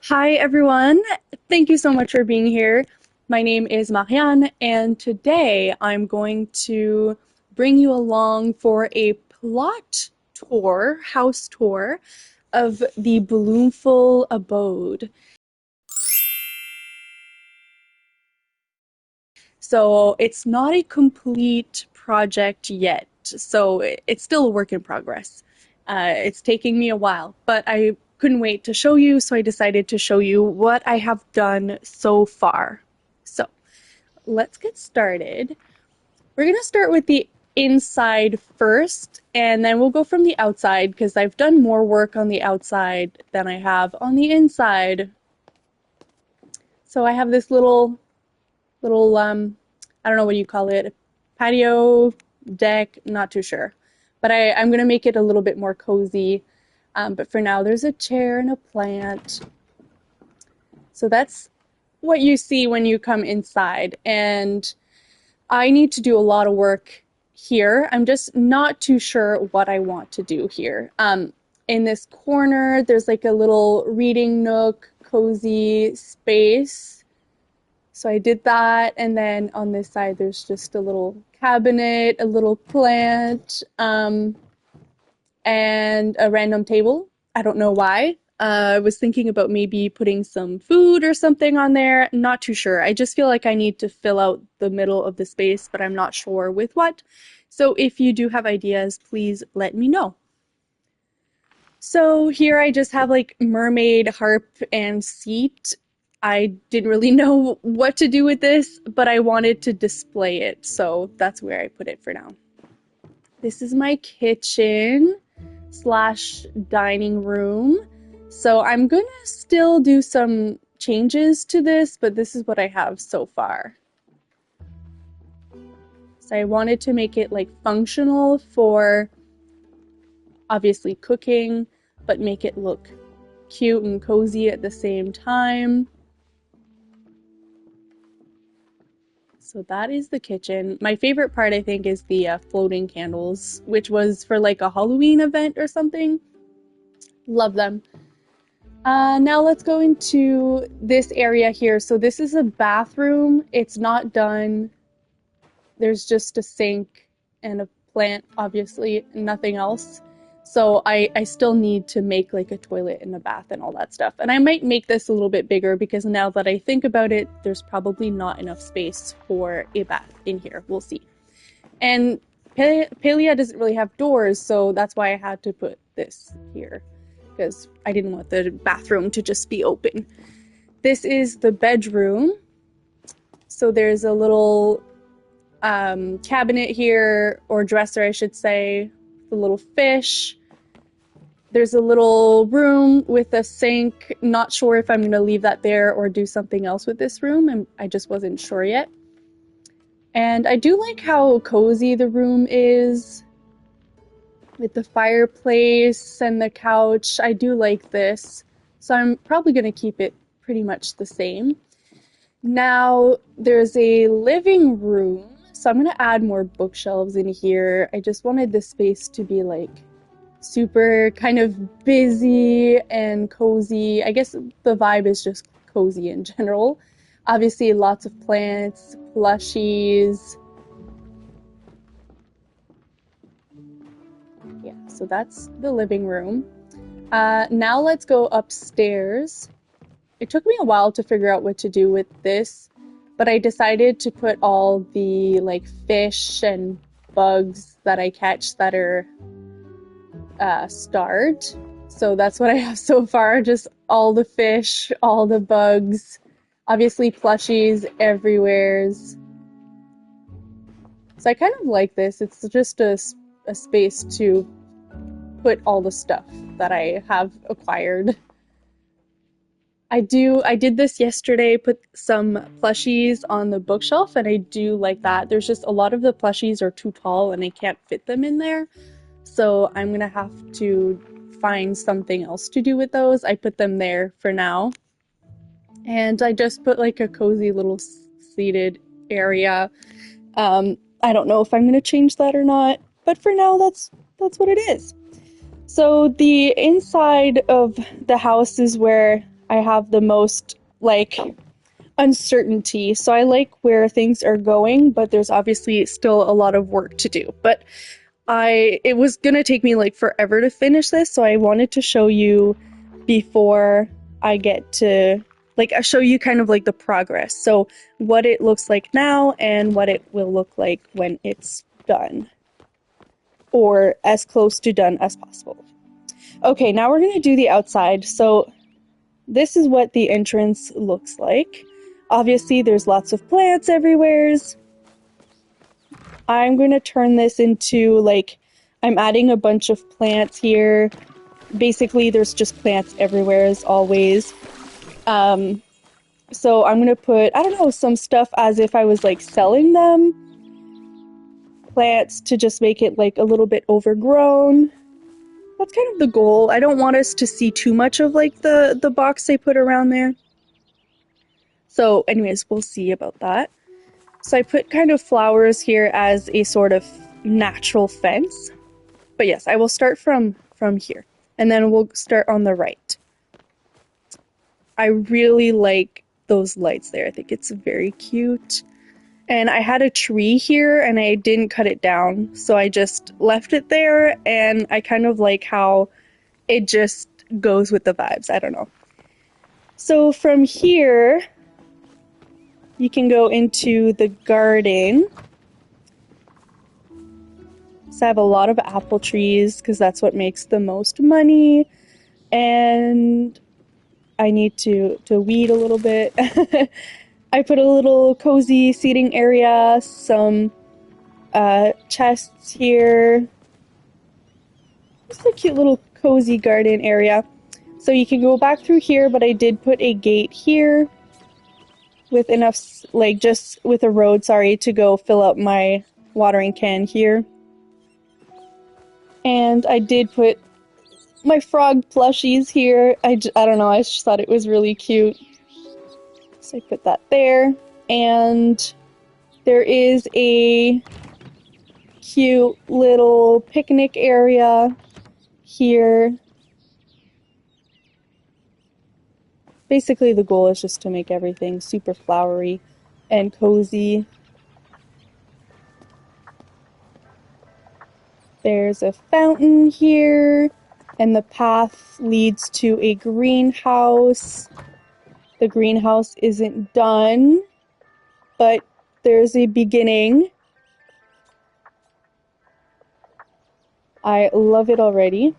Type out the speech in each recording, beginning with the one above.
Hi, everyone. Thank you so much for being here. My name is Marianne, and today I'm going to bring you along for a house tour of the Bloomful Abode. So it's not a complete project yet, so it's still a work in progress. It's taking me a while, but I couldn't wait to show you, so I decided to show you what I have done so far. So let's get started. We're going to start with the inside first, and then we'll go from the outside because I've done more work on the outside than I have on the inside. So I have this little I don't know what you call it, patio deck, not too sure. But I'm gonna make it a little bit more cozy. But for now, there's a chair and a plant. So that's what you see when you come inside. And I need to do a lot of work here. I'm just not too sure what I want to do here. In this corner, there's like a little reading nook, cozy space. So I did that, and then on this side there's just a little cabinet, a little plant, and a random table. I don't know why. I was thinking about maybe putting some food or something on there. Not too sure. I just feel like I need to fill out the middle of the space, but I'm not sure with what. So if you do have ideas, please let me know. So here I just have like mermaid, harp, and seat. I didn't really know what to do with this, but I wanted to display it, so that's where I put it for now. This is my kitchen slash dining room. So I'm gonna still do some changes to this, but this is what I have so far. So I wanted to make it like functional for obviously cooking, but make it look cute and cozy at the same time. So that is the kitchen. My favorite part, I think, is the floating candles, which was for like a Halloween event or something. Love them. Now let's go into this area here. So this is a bathroom. It's not done. There's just a sink and a plant, obviously, nothing else. So I still need to make like a toilet and a bath and all that stuff. And I might make this a little bit bigger because now that I think about it, there's probably not enough space for a bath in here. We'll see. And Palia doesn't really have doors, so that's why I had to put this here because I didn't want the bathroom to just be open. This is the bedroom. So there's a little cabinet here, or dresser, I should say. The little fish. There's a little room with a sink. Not sure if I'm going to leave that there or do something else with this room, and I just wasn't sure yet. And I do like how cozy the room is with the fireplace and the couch. I do like this, so I'm probably going to keep it pretty much the same. Now there's a living room. So I'm going to add more bookshelves in here. I just wanted this space to be like super kind of busy and cozy. I guess the vibe is just cozy in general. Obviously lots of plants, plushies. Yeah, so that's the living room. Now let's go upstairs. It took me a while to figure out what to do with this. But I decided to put all the like fish and bugs that I catch that are starved. So that's what I have so far, just all the fish, all the bugs, obviously plushies everywhere. So I kind of like this. It's just a space to put all the stuff that I have acquired. I did this yesterday, put some plushies on the bookshelf, and I do like that. There's just a lot of the plushies are too tall and I can't fit them in there. So I'm gonna have to find something else to do with those. I put them there for now. And I just put like a cozy little seated area. I don't know if I'm gonna change that or not, but for now that's what it is. So the inside of the house is where I have the most, like, uncertainty. So I like where things are going, but there's obviously still a lot of work to do. But it was gonna take me like forever to finish this, so I wanted to show you before I get to, like, I show you kind of like the progress. So what it looks like now and what it will look like when it's done, or as close to done as possible. Okay, now we're gonna do the outside. So this is what the entrance looks like. Obviously, there's lots of plants everywheres. I'm going to turn this into, like, I'm adding a bunch of plants here. Basically, there's just plants everywhere as always. So I'm going to put, I don't know, some stuff as if I was, like, selling them. Plants to just make it, like, a little bit overgrown. That's kind of the goal. I don't want us to see too much of, like, the box I put around there. So anyways, we'll see about that. So I put kind of flowers here as a sort of natural fence. But yes, I will start from here. And then we'll start on the right. I really like those lights there. I think it's very cute. And I had a tree here and I didn't cut it down. So I just left it there, and I kind of like how it just goes with the vibes. I don't know. So from here, you can go into the garden. So I have a lot of apple trees because that's what makes the most money. And I need to weed a little bit. I put a little cozy seating area, some chests here. Just a cute little cozy garden area. So you can go back through here, but I did put a gate here with enough, like, just with a road, sorry, to go fill up my watering can here. And I did put my frog plushies here. I don't know, I just thought it was really cute. So I put that there. And there is a cute little picnic area here. Basically, the goal is just to make everything super flowery and cozy. There's a fountain here, and the path leads to a greenhouse. The greenhouse isn't done, but there's a beginning. I love it already.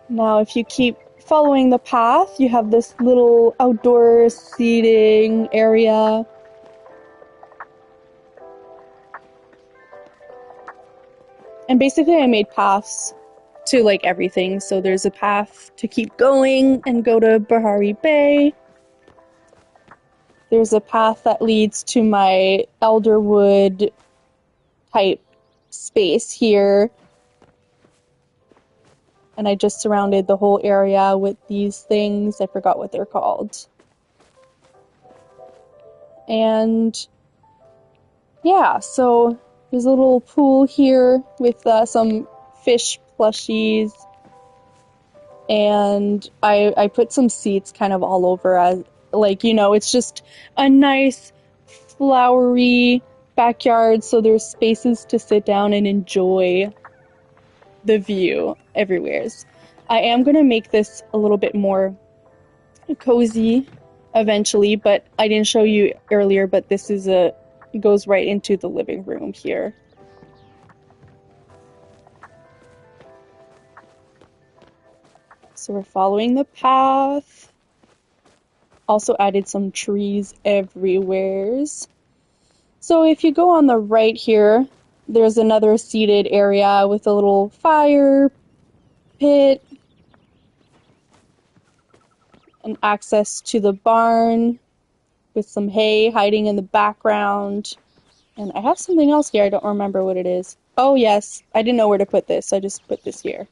Now, if you keep following the path, you have this little outdoor seating area. And basically I made paths to, like, everything. So there's a path to keep going and go to Bahari Bay. There's a path that leads to my elderwood type space here. And I just surrounded the whole area with these things. I forgot what they're called. And yeah, so there's a little pool here with some fish plushies. And I put some seats kind of all over, as, like, you know, it's just a nice flowery backyard, so there's spaces to sit down and enjoy the view everywheres. I am going to make this a little bit more cozy eventually, but I didn't show you earlier, but this is goes right into the living room here. So we're following the path. Also added some trees everywheres. So if you go on the right here, there's another seated area with a little fire pit and access to the barn with some hay hiding in the background. And I have something else here. I don't remember what it is. Oh yes, I didn't know where to put this. I just put this here.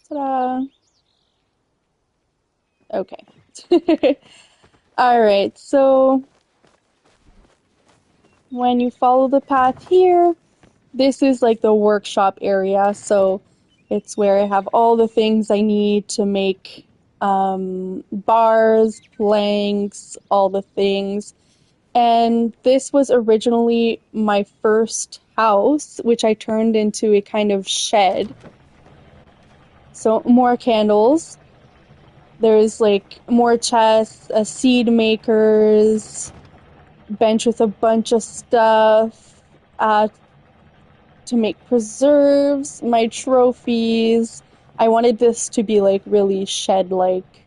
Ta-da! Okay. Alright, so when you follow the path here, this is like the workshop area. So It's where I have all the things I need to make bars, planks, all the things. And this was originally my first house, which I turned into a kind of shed. So more candles. There's like more chests, seed makers, bench with a bunch of stuff to make preserves, my trophies. I wanted this to be like really shed-like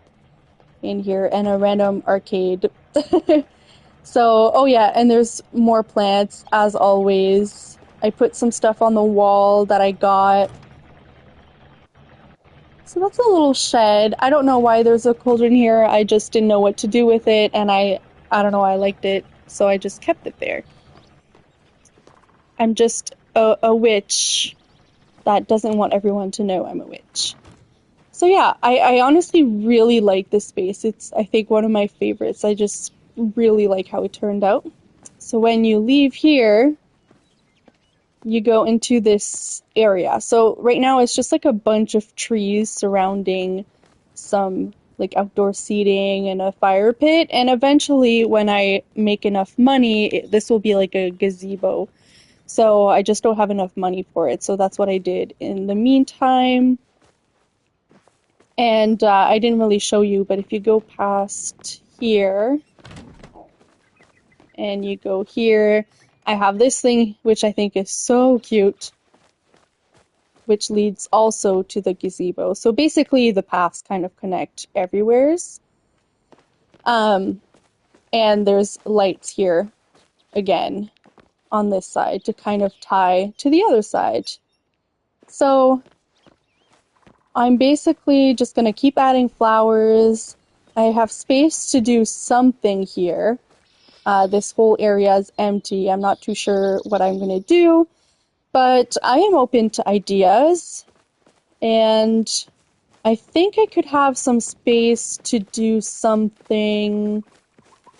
in here, and a random arcade. So, oh yeah, and there's more plants, as always. I put some stuff on the wall that I got. So that's a little shed. I don't know why there's a cauldron here. I just didn't know what to do with it, and I don't know, I liked it, so I just kept it there. I'm just a witch that doesn't want everyone to know I'm a witch. So yeah, I honestly really like this space. It's, I think, one of my favorites. I just really like how it turned out. So when you leave here, you go into this area. So right now it's just like a bunch of trees surrounding some like outdoor seating and a fire pit. And eventually, when I make enough money, this will be like a gazebo. So I just don't have enough money for it. So that's what I did in the meantime. And I didn't really show you, but if you go past here and you go here, I have this thing, which I think is so cute, which leads also to the gazebo. So basically the paths kind of connect everywheres. And there's lights here again on this side to kind of tie to the other side. So I'm basically just going to keep adding flowers. I have space to do something here. This whole area is empty. I'm not too sure what I'm going to do, but I am open to ideas. And I think I could have some space to do something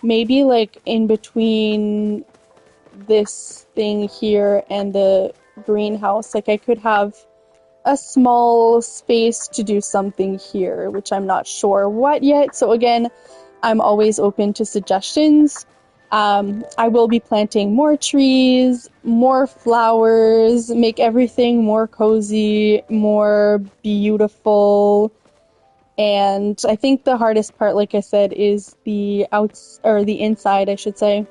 maybe like in between this thing here and the greenhouse. Like I could have a small space to do something here, which I'm not sure what yet. So again, I'm always open to suggestions. I will be planting more trees, more flowers, make everything more cozy, more beautiful. And I think the hardest part, like I said, is the the inside, I should say,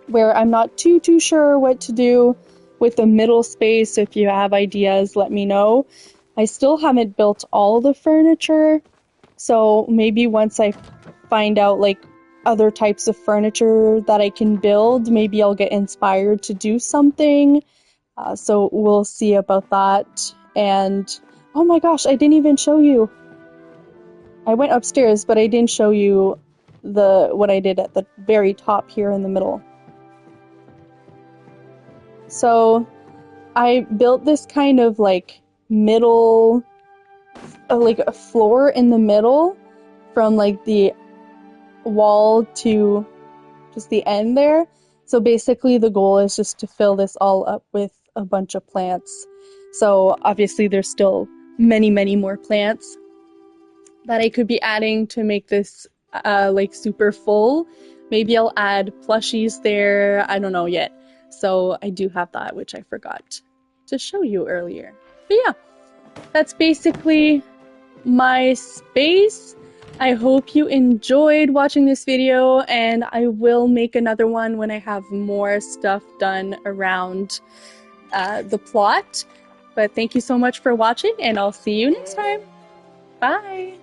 where I'm not too sure what to do with the middle space. If you have ideas, let me know. I still haven't built all the furniture, so maybe once I find out like other types of furniture that I can build, maybe I'll get inspired to do something. So we'll see about that. And oh my gosh, I didn't even show you. I went upstairs, but I didn't show you what I did at the very top here in the middle. So I built this kind of like middle, like a floor in the middle from like the wall to just the end there. So basically the goal is just to fill this all up with a bunch of plants. So obviously there's still many more plants that I could be adding to make this like super full. Maybe I'll add plushies there. I don't know yet. So I do have that, which I forgot to show you earlier. But yeah, that's basically my space. I hope you enjoyed watching this video, and I will make another one when I have more stuff done around the plot. But thank you so much for watching, and I'll see you next time. Bye!